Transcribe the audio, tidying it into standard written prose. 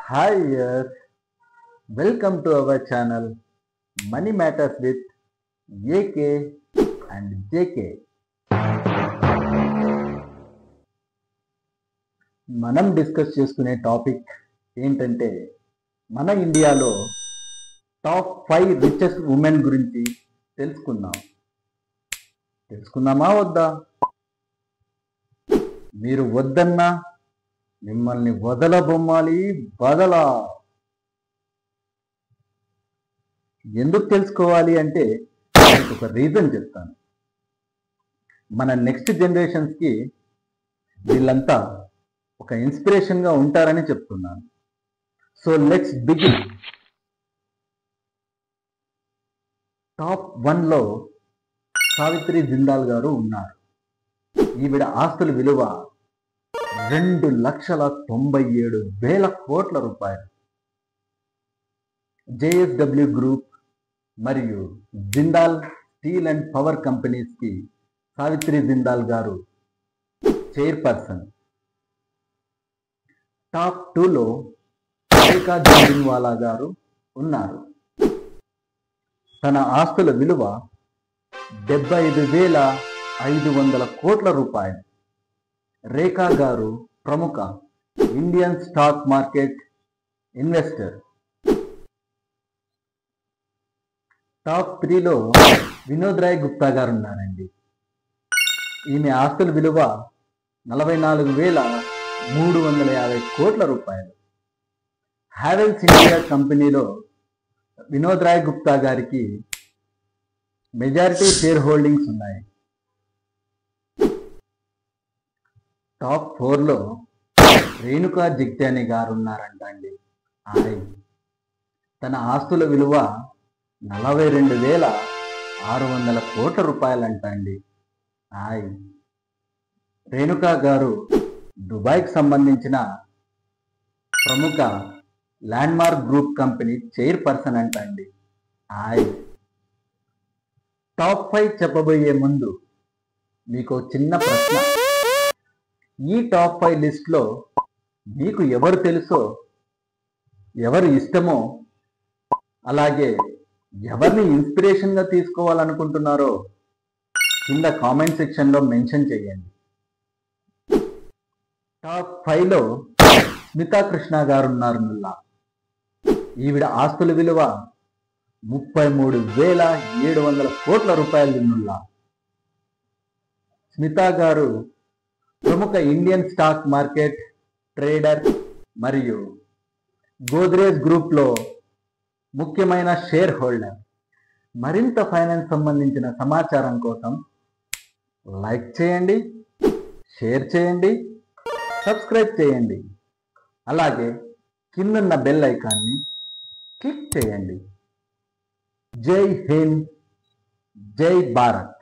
Hi, yes. Welcome to our channel Money Matters with AK and JK. మనం discuss చేసుకునే topic ఏంటంటే మన ఇండియాలో టాప్ 5 రిచెస్ట్ ఉమెన్ గురించి తెలుసుకుందామా వద్దా? మీరు వద్దన్నా మిమ్మల్ని వదలబొమ్మాలి బదలా. ఎందుకు తెలుసుకోవాలి అంటే మీకు ఒక రీజన్ చెప్తాను. మన నెక్స్ట్ జనరేషన్స్కి వీళ్ళంతా ఒక ఇన్స్పిరేషన్గా ఉంటారని చెప్తున్నాను. So let's begin. టాప్ 1లో సావిత్రి జిందాల్ గారు ఉన్నారు. ఈవిడ ఆస్తుల విలువ 2,97,000 కోట్ల రూపాయలు. జేఎస్డబ్ల్యూ గ్రూప్ మరియు జిందాల్ స్టీల్ అండ్ పవర్ కంపెనీస్కి సావిత్రి జిందాల్ గారు చైర్పర్సన్. టాప్ 2లో రేఖా జంజన్వాలా గారు ఉన్నారు. తన ఆస్తుల విలువ 75,500 కోట్ల రూపాయలు. రేఖా గారు ప్రముఖ Indian stock market investor. Top 3లో వినోద్ రాయ్ గుప్తా గారు ఉన్నారండి. ఈమె ఆస్తుల విలువ 44,350 కోట్ల రూపాయలు. హ్యావెల్స్ ఇండియా కంపెనీలో వినోద్ రాయ్ గుప్తా గారికి మెజారిటీ షేర్ హోల్డింగ్స్ ఉన్నాయి. టాప్ 4లో రేణుకా జిగ్యాని గారు ఉన్నారంట అండి. తన ఆస్తుల విలువ 42,600 కోట్ల రూపాయలంట అండి. రేణుకా గారు దుబాయ్కి సంబంధించిన ప్రముఖ ల్యాండ్మార్క్ గ్రూప్ కంపెనీ చైర్పర్సన్ అంట అండి. టాప్ 5 చెప్పబోయే ముందు మీకు చిన్న ప్రశ్న. ఈ టాప్ 5 లిస్ట్లో మీకు ఎవరు తెలుసో, ఎవరు ఇష్టమో, అలాగే ఎవరిని ఇన్స్పిరేషన్గా తీసుకోవాలనుకుంటున్నారో కింద కామెంట్ సెక్షన్లో మెన్షన్ చేయండి. టాప్ 5లో స్మితా కృష్ణ గారు ఉన్నారు. ఈవిడ ఆస్తుల విలువ 33,700 కోట్ల రూపాయలు. స్మితా గారు ప్రముఖ ఇండియన్ స్టాక్ మార్కెట్ ట్రేడర్ మరియు గోద్రేజ్ గ్రూప్లో ముఖ్యమైన షేర్ హోల్డర్. మరింత ఫైనాన్స్ సంబంధించిన సమాచారం కోసం లైక్ చేయండి, షేర్ చేయండి, సబ్స్క్రైబ్ చేయండి. అలాగే కిందన్న బెల్ ఐకాన్ని క్లిక్ చేయండి. జై హింద్, జై భారత్.